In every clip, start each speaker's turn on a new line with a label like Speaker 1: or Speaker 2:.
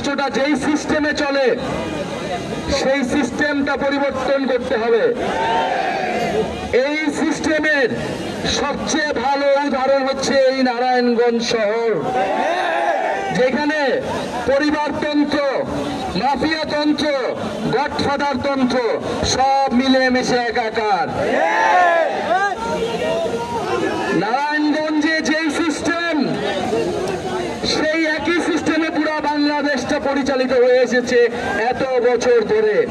Speaker 1: রাষ্ট্রটা যেই সিস্টেমে চলে সেই সিস্টেমটা পরিবর্তন করতে হবে। এই সিস্টেমের সবচেয়ে ভালো উদাহরণ হচ্ছে এই নারায়ণগঞ্জ শহর, যেখানে পরিবারতন্ত্র, মাফিয়াতন্ত্র, গডফাদার তন্ত্র সব মিলেমিশে একাকার। নারায়ণগঞ্জে যেই সিস্টেম, সেই একই সিস্টেমে পুরো বাংলাদেশটা পরিচালিত হয়ে এসেছে এত বছর ধরে।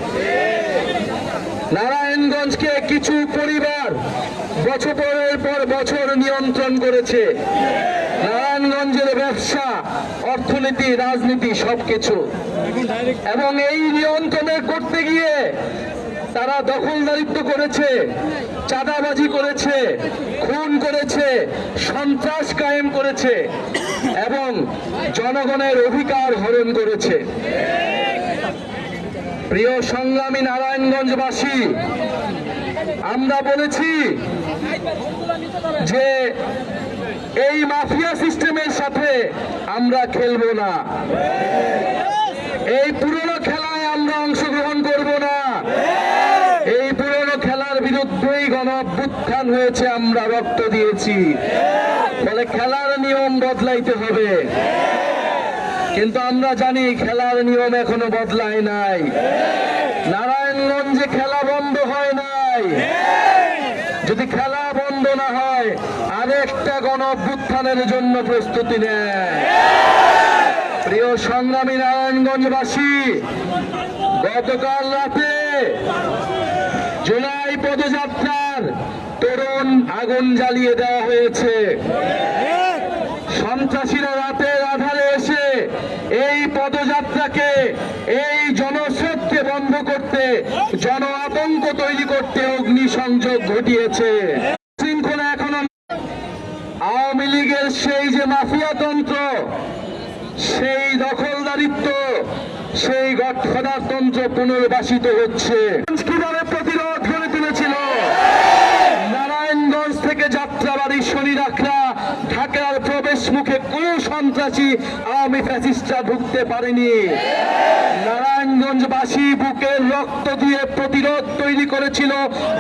Speaker 1: নারায়ণগঞ্জকে কিছু পরিবার বছরের পর বছর নিয়ন্ত্রণ করেছে। নারায়ণগঞ্জের ব্যবসা, অর্থনীতি, রাজনীতি সবকিছু, এবং এই নিয়ন্ত্রণে করতে গিয়ে তারা দখলদারিত্ব করেছে, চাঁদাবাজি করেছে, খুন করেছে, সন্ত্রাস কায়েম করেছে এবং জনগণের অধিকার হরণ করেছে। প্রিয় সংগ্রামী নারায়ণগঞ্জবাসী, আমরা বলেছি যে এই মাফিয়া সিস্টেমের সাথে আমরা খেলবো না, এই পুরনো খেলায় আমরা অংশগ্রহণ করব না। এই পুরনো খেলার বিরুদ্ধেই গণ-অভ্যুত্থান হয়েছে, আমরা রক্ত দিয়েছি, ফলে খেলার নিয়ম বদলাইতে হবে। কিন্তু আমরা জানি খেলার নিয়ম এখনো বদলায় নাই। নারায়ণগঞ্জে খেলা বন্ধ হয় নাই। যদি খেলা বন্ধ না হয়, আরেকটা গণ-অভ্যুত্থানের জন্য প্রস্তুতি নেয়। প্রিয় সংগ্রামী নারায়ণগঞ্জবাসী, গতকাল রাতে জুলাই পদযাত্রার তরুণ আগুন জ্বালিয়ে দেওয়া হয়েছে। সন্ত্রাসীরা রাতের আধারে এসে এই পদযাত্রাকে, এই জনস্রোতকে বন্ধ করতে, জন আতঙ্ক তৈরি করতে অগ্নিসংযোগ ঘটিয়েছে। শৃঙ্খলা এখনো আওয়ামী লীগের সেই যে মাফিয়াতন্ত্র, সেই দখলদারিত্ব, সেই গডফাদার তন্ত্র পুনর্বাসিত হচ্ছে। কিভাবে প্রতিরোধ গড়ে তুলেছিল? নারায়ণগঞ্জ থেকে যাত্রাবাড়ি শনিরাখরা ঢাকার প্রবেশ মুখে কোন সন্ত্রাসী আওয়ামী ফ্যাসিস্টরা ঢুকতে পারেনি। নারায়ণগঞ্জবাসী বুকের রক্ত দিয়ে প্রতিরোধ তৈরি করেছিল,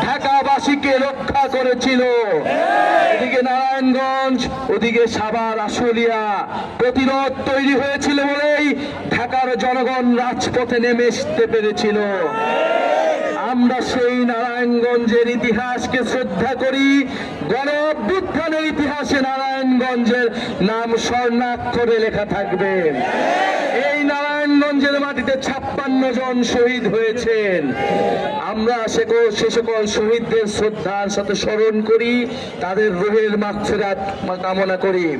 Speaker 1: ঢাকাবাসীকে রক্ষা করেছিল। এদিকে নারায়ণগঞ্জ, ওদিকে সাভার, আশুলিয়া প্রতিরোধ তৈরি হয়েছিল বলেই ঢাকার জনগণ রাজপথে নেমে আসতে পেরেছিল। আমরা সেই নারায়ণগঞ্জের ইতিহাসকে শ্রদ্ধা করি। গণ-অভ্যুত্থানের ইতিহাসে নারায়ণগঞ্জের নাম স্বর্ণাক্ষরে লেখা থাকবে। এই নারায়ণগঞ্জের মাটিতে 56 জন শহীদ হয়েছেন। আমরা সে সকল শহীদদের শ্রদ্ধার সাথে স্মরণ করি, তাদের রুহের মাগফিরাত কামনা করি।